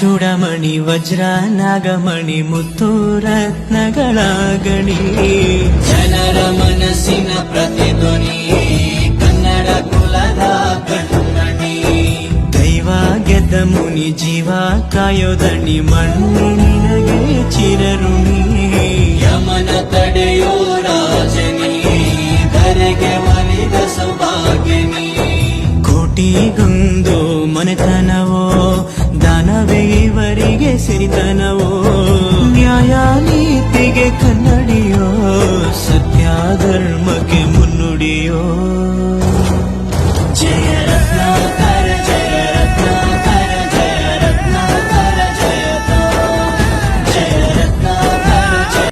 ಚೂಡಮಣಿ ವಜ್ರ ನಾಗಮಣಿ ಮುತ್ತು ರತ್ನಗಳ ಗಣಿ, ಜನರ ಮನಸ್ಸಿನ ಪ್ರತಿಧ್ವನಿ, ಕನ್ನಡ ಕುಲದ ಕಣ್ಮಣಿ. ದೈವ ಗೆದ್ದ ಮುನಿ ಜೀವ ಕಾಯೋದಣಿ, ಮಣ್ಣಿನಿನಗೆ ಚಿರಋಣಿ. ಯಮನ ತಡೆಯೋ ರಾಜನಿ, ಧರೆಗೆ ಒಲಿದ ಸೌಭಾಗ್ಯನಿ. ಕೋಟಿಗೊಂದು ಮನೆತನವೋ, ದಾನವೇ ಇವರಿಗೆ ಸಿರಿತನವೋ. ನ್ಯಾಯ ನೀತಿಗೆ ಕನ್ನಡಿಯೋ, ಸತ್ಯ ಧರ್ಮಕ್ಕೆ ಮುನ್ನುಡಿಯೋ.